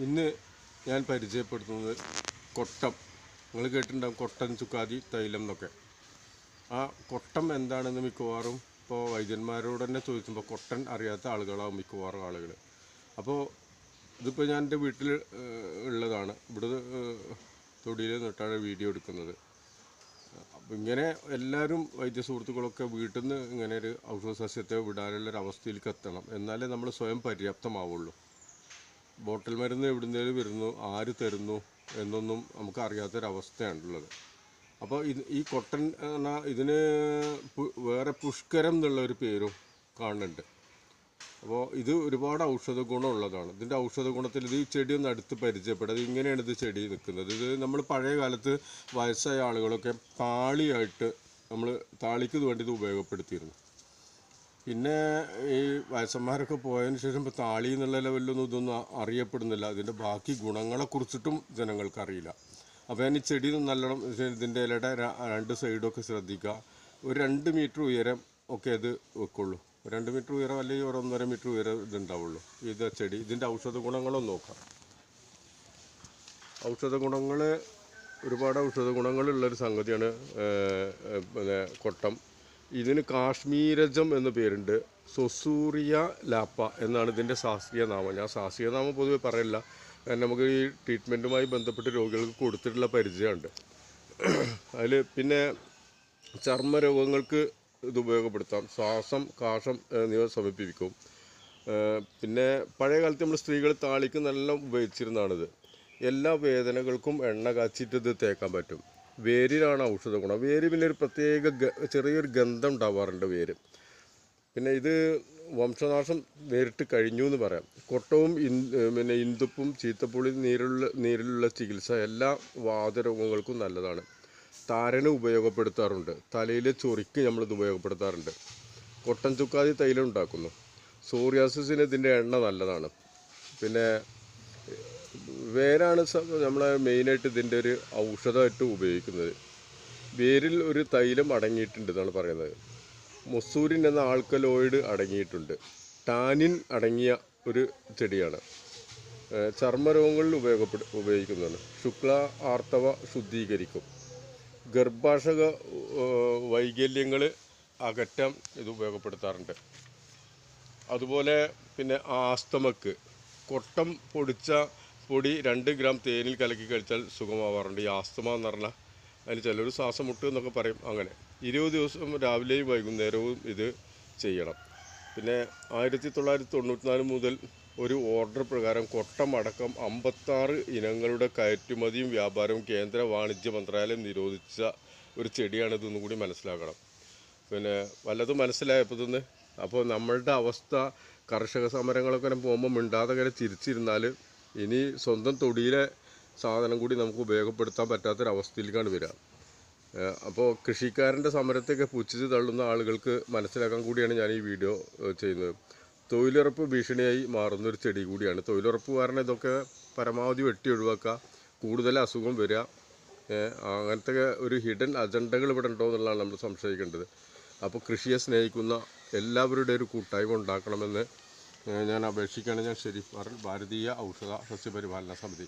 ഇന്ന് ഞാൻ പരിചയപ്പെടുത്തുന്നത് കൊട്ടം. നിങ്ങൾ കേട്ടിട്ടുണ്ടാകും കൊട്ടൻ ചുക്കാതി തൈലം എന്നൊക്കെ. ആ കൊട്ടം എന്താണെന്ന് മിക്കവാറും ഇപ്പോൾ വൈദ്യന്മാരോട് തന്നെ ചോദിക്കുമ്പോൾ കൊട്ടൻ അറിയാത്ത ആളുകളാവും മിക്കവാറും ആളുകൾ. അപ്പോൾ ഇതിപ്പോൾ ഞാൻ എൻ്റെ വീട്ടിൽ ഉള്ളതാണ്. ഇവിടെ തൊടിയിൽ നിന്നിട്ടാണ് വീഡിയോ എടുക്കുന്നത്. അപ്പം ഇങ്ങനെ എല്ലാവരും വൈദ്യ സുഹൃത്തുക്കളൊക്കെ വീട്ടിൽ നിന്ന് ഇങ്ങനെ ഒരു ഔഷധ സസ്യത്തെ വിടാനുള്ളൊരവസ്ഥയിലേക്ക് എത്തണം. എന്നാലേ നമ്മൾ സ്വയം പര്യാപ്തമാവുള്ളൂ. ബോട്ടിൽ മരുന്ന് എവിടുന്നേലും വരുന്നു, ആര് തരുന്നു എന്നൊന്നും നമുക്ക് അറിയാത്തൊരവസ്ഥയാണുള്ളത്. അപ്പോൾ ഈ കൊട്ടൻ എന്നാൽ ഇതിന് വേറെ പുഷ്കരം എന്നുള്ളൊരു പേരും കാണുന്നുണ്ട്. അപ്പോൾ ഇത് ഒരുപാട് ഔഷധ ഗുണമുള്ളതാണ്. ഇതിൻ്റെ ഔഷധ ഗുണത്തിൽ ഇത് ഈ ചെടി ഒന്ന് അടുത്ത് പരിചയപ്പെടുക. ഇത് ഇങ്ങനെയാണ് ഇത് ചെടി നിൽക്കുന്നത്. ഇത് നമ്മൾ പഴയ കാലത്ത് വയസ്സായ ആളുകളൊക്കെ താളിയായിട്ട് നമ്മൾ താളിക്ക് വേണ്ടി ഇത് ഉപയോഗപ്പെടുത്തിയിരുന്നു. പിന്നെ ഈ വയസ്സന്മാരൊക്കെ പോയതിന് ശേഷം ഇപ്പോൾ താളി എന്നുള്ള ലെവലിലൊന്നും ഇതൊന്നും അറിയപ്പെടുന്നില്ല. ഇതിൻ്റെ ബാക്കി ഗുണങ്ങളെക്കുറിച്ചിട്ടും ജനങ്ങൾക്കറിയില്ല. അപ്പോൾ ഞാൻ ഈ ചെടി നല്ലോണം ഇതിൻ്റെ ഇലയുടെ രണ്ട് സൈഡൊക്കെ ശ്രദ്ധിക്കുക. ഒരു 2 മീറ്റർ ഉയരം ഒക്കെ ഇത് വെക്കുള്ളൂ. 2 മീറ്റർ ഉയരം അല്ലെങ്കിൽ 1.5 മീറ്റർ ഉയരം ഇതുണ്ടാവുള്ളൂ ഇത് ചെടി. ഇതിൻ്റെ ഔഷധ ഗുണങ്ങളും നോക്കാം. ഔഷധ ഗുണങ്ങൾ ഒരുപാട് ഔഷധ ഗുണങ്ങളുള്ളൊരു സംഗതിയാണ് പിന്നെ കൊട്ടം. ഇതിന് കാശ്മീരജം എന്ന പേരുണ്ട്. സൊസൂറിയ ലാപ്പ എന്നാണ് ഇതിൻ്റെ ശാസ്ത്രീയ നാമം. ഞാൻ ശാസ്ത്രീയ നാമം പൊതുവെ പറയില്ല, കാരണം നമുക്ക് ഈ ട്രീറ്റ്മെൻറ്റുമായി ബന്ധപ്പെട്ട് രോഗികൾക്ക് കൊടുത്തിട്ടുള്ള പരിചയമുണ്ട്. അതിൽ പിന്നെ ചർമ്മരോഗങ്ങൾക്ക് ഇത് ഉപയോഗപ്പെടുത്താം. ശ്വാസം, കാഷം എന്നിവ ശമിപ്പിക്കും. പിന്നെ പഴയ കാലത്ത് നമ്മൾ സ്ത്രീകൾ താളിക്ക് നല്ല ഉപയോഗിച്ചിരുന്നതാണിത്. എല്ലാ വേദനകൾക്കും എണ്ണ കാച്ചിട്ട് ഇത് തേക്കാൻ പറ്റും. വേരിലാണ് ഔഷധ ഗുണം. വേര് പിന്നെ ഒരു പ്രത്യേക ചെറിയൊരു ഗന്ധം ഉണ്ടാവാറുണ്ട് വേര്. പിന്നെ ഇത് വംശനാശം നേരിട്ട് കഴിഞ്ഞു എന്ന് പറയാം. കൊട്ടവും പിന്നെ ഇന്ദുപ്പും ചീത്തപ്പുളി നീരിലുള്ള ചികിത്സ എല്ലാ വാതരോഗങ്ങൾക്കും നല്ലതാണ്. താരന് ഉപയോഗപ്പെടുത്താറുണ്ട്. തലയിലെ ചൊറിക്ക് നമ്മളിത് ഉപയോഗപ്പെടുത്താറുണ്ട്. കൊട്ടൻ ചുക്കാതി തൈലം ഉണ്ടാക്കുന്നു. സോറിയാസിന് ഇതിൻ്റെ എണ്ണ നല്ലതാണ്. പിന്നെ വേരാണ് നമ്മളെ മെയിനായിട്ട് ഇതിൻ്റെ ഒരു ഔഷധമായിട്ട് ഉപയോഗിക്കുന്നത്. വേരിൽ ഒരു തൈലം അടങ്ങിയിട്ടുണ്ട് എന്നാണ് പറയുന്നത്. മൊസൂരിൻ എന്ന ആൽക്കലോയിഡ് അടങ്ങിയിട്ടുണ്ട്. ടാനിൻ അടങ്ങിയ ഒരു ചെടിയാണ്. ചർമ്മരോഗങ്ങളിൽ ഉപയോഗിക്കുന്നതാണ്. ശുക്ല ആർത്തവ ശുദ്ധീകരിക്കും. ഗർഭാശയ വൈകല്യങ്ങൾ അകറ്റാൻ ഇത് ഉപയോഗപ്പെടുത്താറുണ്ട്. അതുപോലെ പിന്നെ ആസ്തമക്ക് കൊട്ടം പൊടിച്ച പൊടി 2 ഗ്രാം തേനിൽ കലക്കി കഴിച്ചാൽ സുഖമാവാറുണ്ട്. ഈ ആസ്തമ എന്ന് പറഞ്ഞാൽ അതിന് ചിലർ ശ്വാസം മുട്ട് എന്നൊക്കെ പറയും. അങ്ങനെ 20 ദിവസം രാവിലെയും വൈകുന്നേരവും ഇത് ചെയ്യണം. പിന്നെ 1994 മുതൽ ഒരു ഓർഡർ പ്രകാരം കൊട്ടം അടക്കം 56 ഇനങ്ങളുടെ കയറ്റുമതിയും വ്യാപാരവും കേന്ദ്ര വാണിജ്യ മന്ത്രാലയം നിരോധിച്ച ഒരു ചെടിയാണിതെന്നും കൂടി മനസ്സിലാക്കണം. പിന്നെ വല്ലതും മനസ്സിലായപ്പോൾ തന്നെ. അപ്പോൾ നമ്മളുടെ അവസ്ഥ കർഷക സമരങ്ങളൊക്കെ പോകുമ്പോൾ മിണ്ടാതെ കയറി ചിരിച്ചിരുന്നാൽ ഇനി സ്വന്തം തൊടിയിലെ സാധനം കൂടി നമുക്ക് ഉപയോഗപ്പെടുത്താൻ പറ്റാത്തൊരവസ്ഥയിലേക്കാണ് വരിക. അപ്പോൾ കൃഷിക്കാരൻ്റെ സമരത്തെയൊക്കെ പുച്ഛിച്ച് തള്ളുന്ന ആളുകൾക്ക് മനസ്സിലാക്കാൻ കൂടിയാണ് ഞാൻ ഈ വീഡിയോ ചെയ്യുന്നത്. തൊഴിലുറപ്പ് ഭീഷണിയായി മാറുന്നൊരു ചെടി കൂടിയാണ്. തൊഴിലുറപ്പ് കാരണം ഇതൊക്കെ പരമാവധി വെട്ടി ഒഴിവാക്കുക, കൂടുതൽ അസുഖം വരിക, അങ്ങനത്തെ ഒരു ഹിഡൻ അജണ്ടകൾ ഇവിടെ ഉണ്ടോ എന്നുള്ളതാണ് നമ്മൾ സംശയിക്കേണ്ടത്. അപ്പോൾ കൃഷിയെ സ്നേഹിക്കുന്ന എല്ലാവരുടെ ഒരു കൂട്ടായ്മ ഉണ്ടാക്കണമെന്ന് ഞാൻ അപേക്ഷിക്കുകയാണ്. ഞാൻ ഷെരീഫ് ഭാരതീയ ഔഷധ സസ്യപരിപാലന സമിതി.